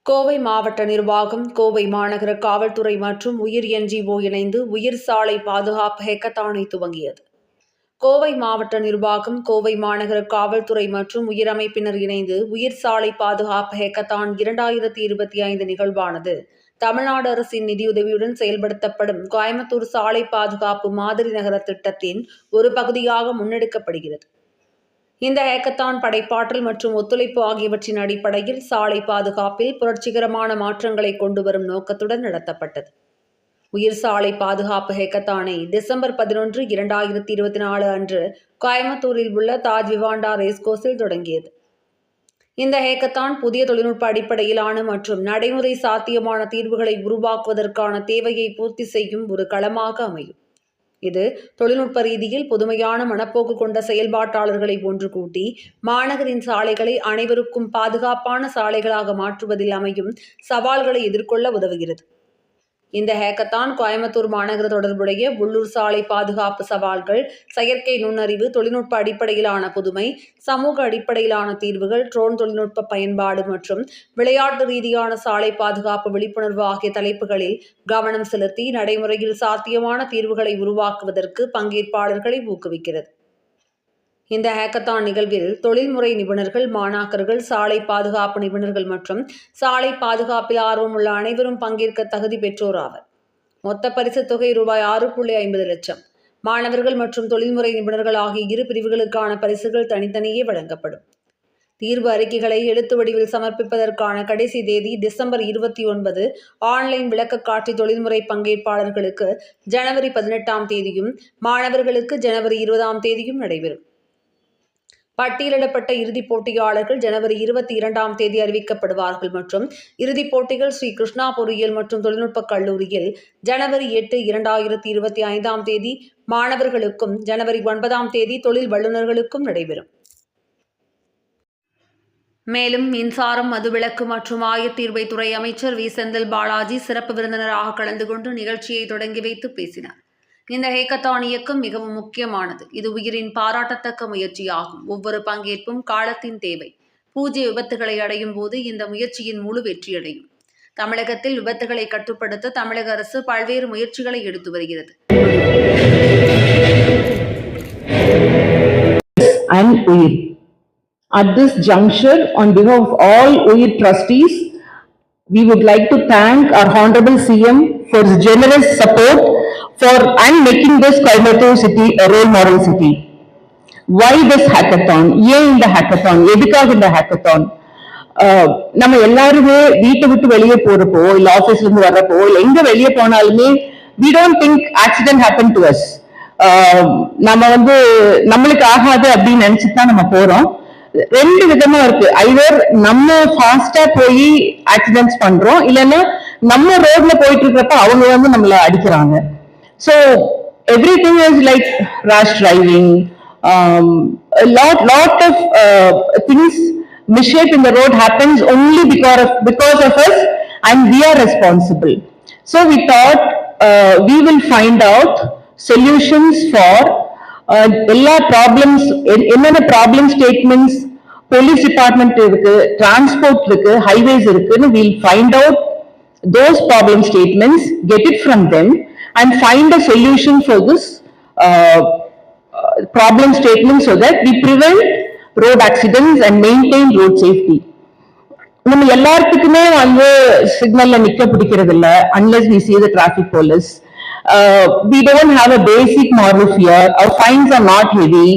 கோவை மாவட்ட நிர்வாகம், கோவை மாநகர காவல்துறை மற்றும் உயிர் NGO இணைந்து உயிர் சாலை பாதுகாப்பு ஹேக்கத்தானை துவங்கியது. கோவை மாவட்ட நிர்வாகம், கோவை மாநகர காவல்துறை மற்றும் உயிர் அமைப்பினர் இணைந்து உயிர் சாலை பாதுகாப்பு ஹேக்கத்தான் 2025 நிகழ்வானது தமிழ்நாடு அரசின் நிதியுதவியுடன் செயல்படுத்தப்படும் கோயம்புத்தூர் சாலை பாதுகாப்பு மாதிரி நகர திட்டத்தின் ஒரு பகுதியாக முன்னெடுக்கப்படுகிறது. இந்த ஹேக்கத்தான் படைப்பாற்றல் மற்றும் ஒத்துழைப்பு ஆகியவற்றின் அடிப்படையில் சாலை பாதுகாப்பில் புரட்சிகரமான மாற்றங்களை கொண்டு வரும் நோக்கத்துடன் நடத்தப்பட்டது. உயிர் சாலை பாதுகாப்பு ஹேக்கத்தானை டிசம்பர் 11, 2024 அன்று கோயம்புத்தூரில் உள்ள தாஜ் விவாண்டா ரேஸ்கோர்ஸில் தொடங்கியது. இந்த ஹேக்கத்தான் புதிய தொழில்நுட்ப அடிப்படையிலான மற்றும் நடைமுறை சாத்தியமான தீர்வுகளை உருவாக்குவதற்கான தேவையை பூர்த்தி செய்யும் ஒரு களமாக அமையும். இது தொழில்நுட்ப ரீதியில் புதுமையான மனப்போக்கு கொண்ட செயல்பாட்டாளர்களை ஒன்று கூட்டி மாநகரின் சாலைகளை அனைவருக்கும் பாதுகாப்பான சாலைகளாக மாற்றுவதில் அமையும் சவால்களை எதிர்கொள்ள உதவுகிறது. இந்த ஹேக்கத்தான் கோயம்புத்தூர் மாநகர தொடர்புடைய உள்ளூர் சாலை பாதுகாப்பு சவால்கள், செயற்கை நுண்ணறிவு, தொழில்நுட்ப அடிப்படையிலான புதுமை, சமூக அடிப்படையிலான தீர்வுகள், ட்ரோன் தொழில்நுட்ப பயன்பாடு மற்றும் விளையாட்டு ரீதியான சாலை பாதுகாப்பு விழிப்புணர்வு ஆகிய தலைப்புகளில் கவனம் செலுத்தி நடைமுறையில் சாத்தியமான தீர்வுகளை உருவாக்குவதற்கு பங்கேற்பாளர்களை ஊக்குவிக்கிறது. இந்த ஹேக்கத்தான் நிகழ்வில் தொழில்முறை நிபுணர்கள், மாணாக்கர்கள், சாலை பாதுகாப்பு நிபுணர்கள் மற்றும் சாலை பாதுகாப்பில் ஆர்வமுள்ள அனைவரும் பங்கேற்க தகுதி பெற்றோர் ஆவர். மொத்த பரிசு தொகை ரூபாய் 6.50 லட்சம். மாணவர்கள் மற்றும் தொழில்முறை நிபுணர்கள் ஆகிய இரு பிரிவுகளுக்கான பரிசுகள் தனித்தனியே வழங்கப்படும். தீர்வு அறிக்கைகளை எழுத்து வடிவில் சமர்ப்பிப்பதற்கான கடைசி தேதி டிசம்பர் 29. ஆன்லைன் விளக்கக்காட்சி தொழில்முறை பங்கேற்பாளர்களுக்கு ஜனவரி 18ஆம் தேதியும், மாணவர்களுக்கு ஜனவரி 20ஆம் தேதியும் நடைபெறும். பட்டியலிடப்பட்ட இறுதிப் போட்டியாளர்கள் ஜனவரி 22ஆம் தேதி அறிவிக்கப்படுவார்கள் மற்றும் இறுதிப் போட்டிகள் ஸ்ரீ கிருஷ்ணா பொறியியல் மற்றும் தொழில்நுட்பக் கல்லூரியில் ஜனவரி 8, 2025ஆம் தேதி மாணவர்களுக்கும், ஜனவரி 9ஆம் தேதி தொழில் வல்லுநர்களுக்கும் நடைபெறும். மேலும் மின்சாரம், மதுவிலக்கு மற்றும் ஆயத்தீர்வைத்துறை அமைச்சர் வி. செந்தில் பாலாஜி சிறப்பு விருந்தினராக கலந்து கொண்டு நிகழ்ச்சியை தொடங்கி வைத்து பேசினார். இந்த ஹேக்கத்தான் இயக்கம் மிகவும் முக்கியமானது. இது உயிரின் பாராட்டத்தக்க முயற்சியாகும். ஒவ்வொரு பங்கேற்பும் காலத்தின் தேவை. பூஜ்ய விபத்துகளை அடையும் போது இந்த முயற்சியின் முழு வெற்றியடையும். தமிழகத்தில் விபத்துகளை கட்டுப்படுத்த தமிழக அரசு பல்வேறு முயற்சிகளை எடுத்து வருகிறது. At this juncture, on behalf of all UIR trustees, we would like to thank our Honorable CM for his generous support and making this Coimbatore city a role model city. Why this hackathon? ஏன் இந்த hackathon? எதுக்காக இந்த hackathon? நம்ம எல்லாருமே வீட்டை விட்டு வெளியே போறப்போ, இல்ல ஆபீஸ்ல இருந்து வர்றப்போ, இல்ல எங்க வெளியே போனாலுமே we don't think accident happened to us. நம்ம நம்மளுக்கு ஆகாது அப்படின்னு நினைச்சுட்டு தான் நம்ம போறோம். ரெண்டு விதமா இருக்கு. ஐதர் நம்ம ஃபாஸ்டா போய் ஆக்சிடென்ட்ஸ் பண்றோம், இல்லைன்னா நம்ம ரோட்ல போயிட்டு இருக்கிறப்ப அவங்க நம்மள அடிக்கிறாங்க. So everything is like rash driving, a lot of things, mishap in the road happens only because of us, and we are responsible. So we thought we will find out solutions for எல்லா problems, என்னென்ன problem statements police department இருக்கு, transport இருக்கு, highways இருக்குன்னு we'll find out those problem statements, get it from them and find a solution for this problem statement so that we prevent road accidents and maintain road safety. நம்ம எல்லாத்துக்குமே சிக்னல்ல நிக்க பிடிக்கிறது இல்ல unless we see the traffic police. We don't have a basic moral fear. Our fines are not heavy.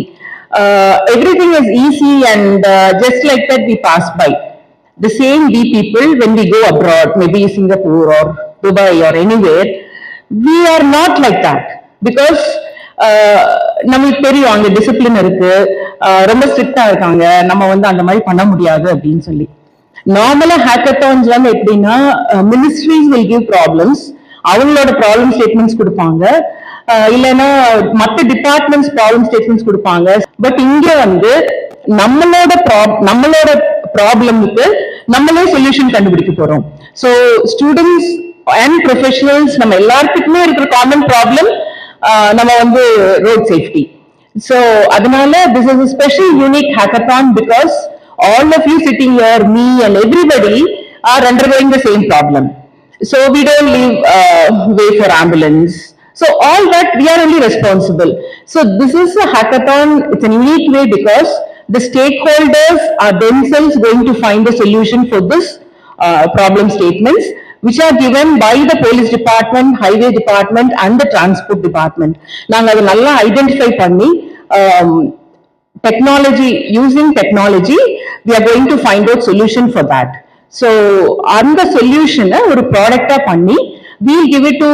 Everything is easy and just like that we pass by. The same we people when we go abroad, maybe Singapore or Dubai or anywhere, we are not like that because நம்மளுக்கு தெரியும் அங்க discipline இருக்கு, ரொம்ப ஸ்ட்ரிக்டா இருக்காங்க, நம்ம அந்த மாதிரி பண்ண முடியாது அப்படின்னு சொல்லி. நார்மலா ஹேக்கத்தான்ஸ் எப்படின்னா மினிஸ்ட்ரிஸ் will give problems, அவங்களோட ப்ராப்ளம் ஸ்டேட்மெண்ட்ஸ் கொடுப்பாங்க, இல்லைன்னா மற்ற டிபார்ட்மெண்ட்ஸ் ப்ராப்ளம் ஸ்டேட்மெண்ட்ஸ் கொடுப்பாங்க. பட் இங்க நம்மளோட ப்ராப்ளமுக்கு நம்மளே சொல்யூஷன் கண்டுபிடிக்க போறோம். ஸோ ஸ்டூடெண்ட்ஸ் அண்ட் ப்ரொஃபஷனல்ஸ் நம்ம எல்லாத்துக்குமே இருக்கிற காமன் ப்ராப்ளம் நம்ம ரோட் சேஃப்டி. ஸோ அதனால this is a special unique hackathon because all of you sitting here, me and everybody, are undergoing the same problem. So we don't leave way for ambulance. So all that we are only responsible. So this is a hackathon. It's a unique way because the stakeholders are themselves going to find a solution for this problem statements, which are given by the police department, highway department, and the transport department. நாங்க அதை நல்லா identify பண்ணி technology, using technology, we are going to find out solution for that. So அந்த solution ஒரு product பண்ணி we'll give it to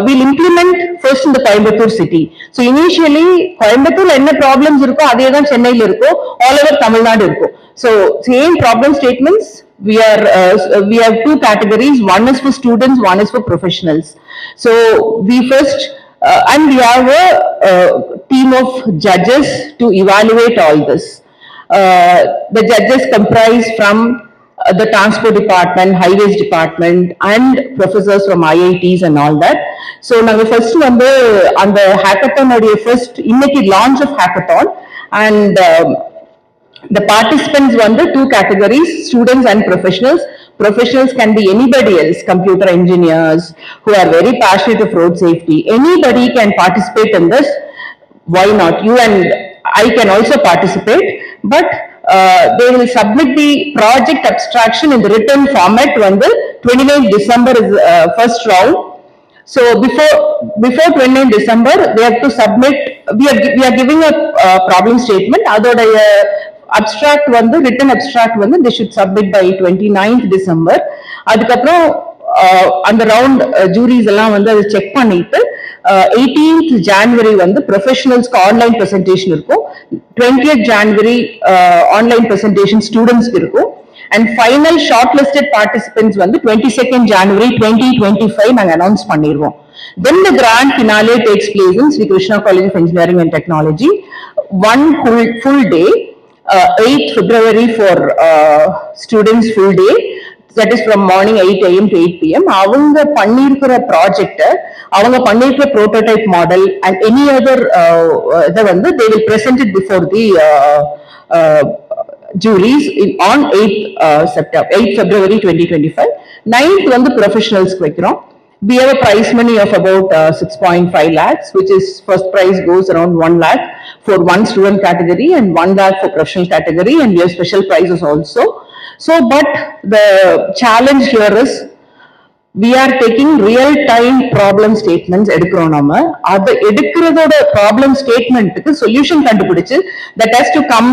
we'll implement first in the Coimbatore city. So initially Coimbatore என்ன problems இருக்கோ அதே தான் சென்னையில் இருக்கோ, all over தமிழ்நாடு இருக்கோ. So same problem statements. We have two categories. One is for students, one is for professionals. So we first and we have a team of judges to evaluate all this. The judges comprise from the transport department, highways department, and professors from IITs and all that. So நாங்க first வந்து அந்த hackathon உடைய first இன்னைக்கு launch of hackathon, and the participants வந்து two categories, students and professionals. Professionals can be anybody else, computer engineers who are very passionate of road safety. Anybody can participate in this. Why not? You and I can also participate, but they will submit the project abstraction in the written format when the 29th December is first round. So before 29th December, they have to submit. We are giving a problem statement. அதோட abstract வந்து written abstract வந்து they should submit by 29th December. அதுக்கப்புறம் அந்த round juris எல்லாம் வந்து அதை check பண்ணிட்டு 18th January வந்து ப்ரொஃபஷனல்ஸ்க்கு ஆன்லைன் ப்ரெசன்டேஷன் இருக்கும், 20th January ஆன்லைன் ப்ரெசன்டேஷன் ஸ்டூடெண்ட்ஸ்க்கு இருக்கும், and final short listed participants வந்து 22nd January 2025 நாங்க அனௌன்ஸ் பண்ணிடுவோம். Then the grand finale takes place in Sri Krishna College of Engineering and Technology, one full day, 8th February for students full day, that is from morning 8 AM to 8 PM. அவங்க பண்ணியிருக்கிற project, அவங்க பண்ணியிருக்கிற prototype model and any other இதை வந்து they will present it before the juries on 8th February 2025. 9th வந்து ப்ரொஃபஷனல்ஸ்க்கு வைக்கிறோம். We have a prize money of about 6.5 lakhs, which is first prize goes around 1 lakh for one student category and 1 lakh for professional category, and we have special prizes also. So, but the challenge here is we are taking real time problem statements எடுக்கிறோம். நம்ம அது எடுக்கிறதோட problem statementக்கு solution கண்டுபிடிச்சு that has to come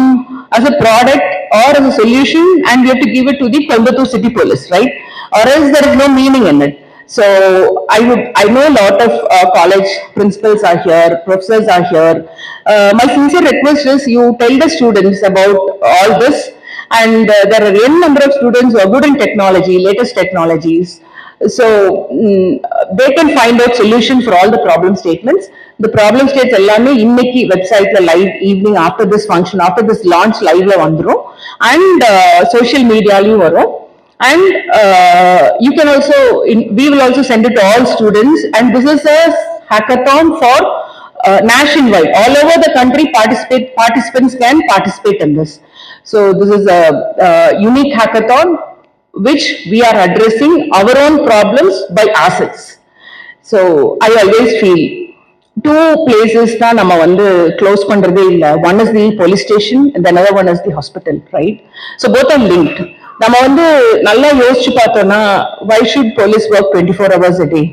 as a product or as a solution, and we have to give it to the Coimbatore City Police, right? Or else there is no meaning in it. So I know a lot of college principals are here, professors are here. My sincere request is you tell the students about all this, and there are a number of students who are good in technology, latest technologies. So they can find out solution for all the problem statements. The problem states எல்லாமே இன்னைக்கு வெப்சைட்ல live evening after this function, after this launch liveல வந்துரும், and social mediaலயும் வரும். And you can also, we will also send it to all students, and this is a hackathon for nationwide, all over the country. Participants can participate in this. So this is a unique hackathon which we are addressing our own problems by ourselves. So I always feel two places தான் நம்ம வந்து close பண்றதே இல்லை. One is the police station and the another one is the hospital, right? So both are linked. நம்ம வந்து நல்லா யோசிச்சு பார்த்தோம்னா, why should police work 24 hours a day?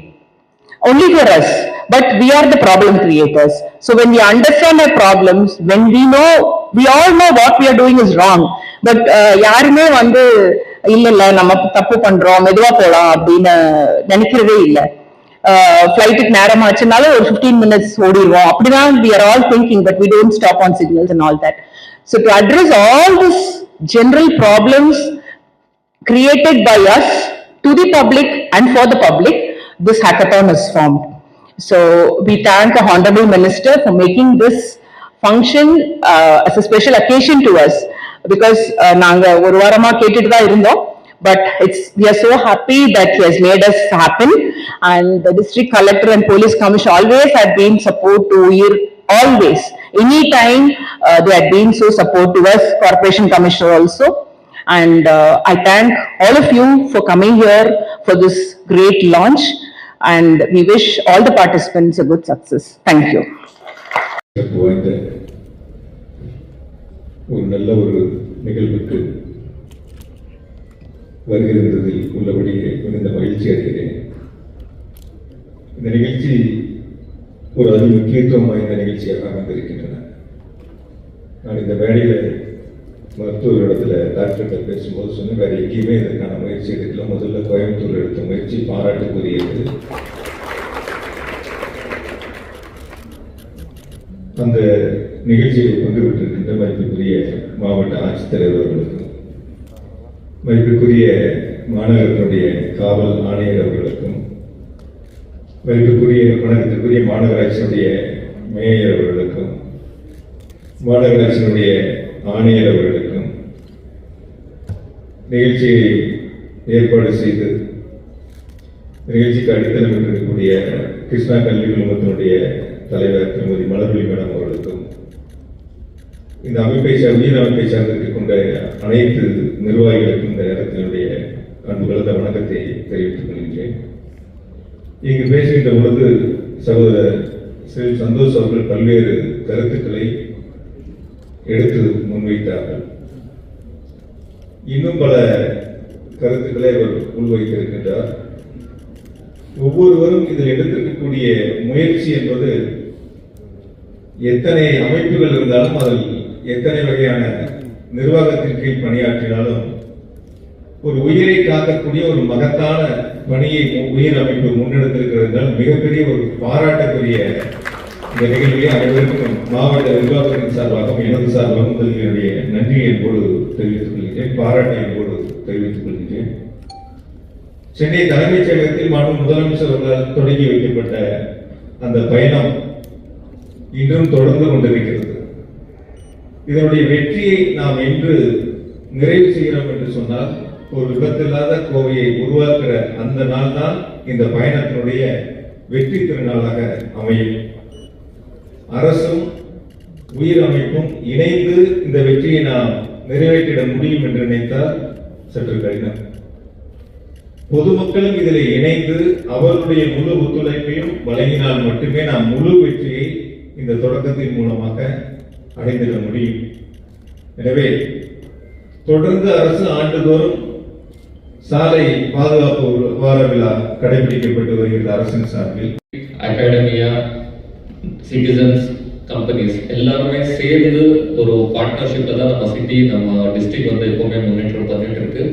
Only for us, but we are the problem creators. So when we understand our problems, when we all know what we are doing is wrong, but யாருமே வந்து இல்ல நம்ம தப்பு பண்றோம், மெதுவா போலாம் அப்படின்னு நினைக்கிறதே இல்லை. ஃபிளைட்டுக்கு நேரமாச்சுனால ஒரு 15 minutes ஓடிடுவோம், அப்படிதான் we are all thinking, but we don't stop on signals and all that. So to address all these general problems created by us to the public and for the public, this hackathon is formed. So we thank the Honorable Minister for making this function as a special occasion to us, because நாங்க ஒரு வாரமா கேட்டுட்டு தான் இருந்தோம், but we are so happy that he has made us happen, and the district collector and police commissioner always have been support to UIR, always, anytime they have been so support to us, corporation commissioner also. And I thank all of you for coming here for this great launch, and we wish all the participants a good success. Thank you. சிறப்பு வாய்ந்த ஒரு நல்ல ஒரு நிகழ்வுக்கு வருகிறதில் உள்ளபடியே மிகுந்த மகிழ்ச்சி அடைகிறேன். இந்த நிகழ்ச்சி ஒரு அதி முக்கியத்துவம் வாய்ந்த நிகழ்ச்சியாக அமைந்திருக்கின்றன. நான் இந்த மேடையில் மருத்துவரிடத்தில் டாக்டர்கிட்ட பேசும்போது சொன்னேன், வேறு எங்கேயுமே இதற்கான முயற்சி எடுக்கல. முதல்ல கோயம்புத்தூர் எடுத்த முயற்சி பாராட்டுக்குரியது. அந்த நிகழ்ச்சியை கொண்டு விட்டிருக்கின்ற மதிப்புக்குரிய மாவட்ட ஆட்சித்தலைவர் அவர்களுக்கும், மதிப்புக்குரிய மாநகரத்தினுடைய காவல் ஆணையர் அவர்களுக்கும், வணக்கத்திற்குரிய மாநகராட்சியினுடைய மேயர் அவர்களுக்கும், மாநகராட்சியினுடைய ஆணையர் அவர்களுக்கும், நிகழ்ச்சியை ஏற்பாடு செய்து நிகழ்ச்சிக்கு அடித்தளம் இருக்கக்கூடிய கிருஷ்ணா கல்வி குழுமத்தினுடைய தலைவர் திருமதி மலர்விழி மேடம் அவர்களுக்கும், இந்த உயிர் அமைப்பை சார்ந்திருக்கின்ற கொண்ட அனைத்து நிர்வாகிகளுக்கும் இந்த நேரத்தினுடைய அன்பு கலந்த வணக்கத்தை தெரிவித்துக் கொள்கின்றேன். இங்கு பேசுகின்ற பொழுது சகோதரர் ஸ்ரீ சந்தோஷ் அவர்கள் பல்வேறு கருத்துக்களை எடுத்து முன்வைத்தார்கள். இன்னும் பல கருத்துக்களை அவர் முன்வைத்திருக்கின்றார். ஒவ்வொருவரும் இதில் எடுத்திருக்கக்கூடிய முயற்சி என்பது எத்தனை அமைப்புகள் இருந்தாலும், அதில் எத்தனை வகையான நிர்வாகத்தின் கீழ் பணியாற்றினாலும், ஒரு உயிரை காக்கக்கூடிய ஒரு மகத்தான பணியை உயிர் அமைப்பு முன்னெடுத்திருக்கிறது என்றால் மிகப்பெரிய ஒரு பாராட்டக்கூடிய இந்த நிகழ்வில் அனைவருக்கும் மாவட்ட நிர்வாகத்தின் சார்பாகவும் எனது சார்பாகவும் முதலினுடைய நன்றியை என்போடு தெரிவித்துக் கொள்கிறேன், பாராட்டை என்போடு தெரிவித்துக் கொள்கிறேன். சென்னை தலைமைச் செயலகத்தில் மாண்பு முதலமைச்சர் அவர்களால் தொடங்கி வைக்கப்பட்ட அந்த பயணம் இன்றும் தொடர்ந்து கொண்டிருக்கிறது. இதனுடைய வெற்றியை நாம் என்று நிறைவு செய்கிறோம் என்று சொன்னால், ஒரு விபத்தில்லாத கோவையை உருவாக்குற அந்த நாள் தான் இந்த பயணத்தினுடைய வெற்றி திருநாளாக அமையும். அரசும் உயிர் அமைப்பும் இணைந்து இந்த வெற்றியை நாம் நிறைவேற்றிட முடியும் என்று நினைத்தால் சற்று கடினம். பொதுமக்களும் இதில் இணைந்து அவர்களுடைய முழு ஒத்துழைப்பையும் வழங்கினால் மட்டுமே நாம் முழு வெற்றியை இந்த தொடக்கத்தின் மூலமாக அடைந்திட முடியும். எனவே தொடர்ந்து அரசு ஆண்டுதோறும் சாலை பாதுகாப்பு வார விழா கடைபிடிக்கப்பட்டு வருகிறது. அரசின் சார்பில் அகாடமியா, சிட்டிசன்ஸ், கம்பெனிஸ் எல்லாருமே சேர்ந்து ஒரு பார்ட்னர்ஷிப்ல தான் நம்ம சிட்டி, நம்ம டிஸ்ட்ரிக்ட் வந்து எப்பவுமே முன்னேற்றம் பண்ணிட்டு இருக்கு.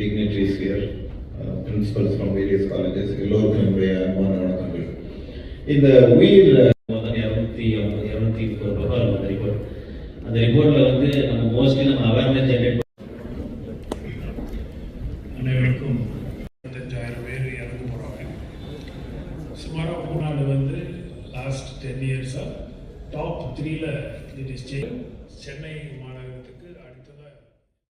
dignitaries here, principals from various colleges, எல்லோருக்கும் என்னுடைய அன்பான வணக்கங்கள். இந்த உயிர் 204 ரூபாய் அந்த ரிப்போர்ட், அந்த ரிப்போர்ட்ல வந்து நம்ம மோஸ்ட்லி நம்ம அவேர்னஸ் ஜெனரேட் அனைவருக்கும் 25,000 பேர் இறந்து போகிறாங்க. சுமாராக மூணாவது வந்து லாஸ்ட் 10 இயர்ஸாக டாப் 3ல் சென்னை மாநகர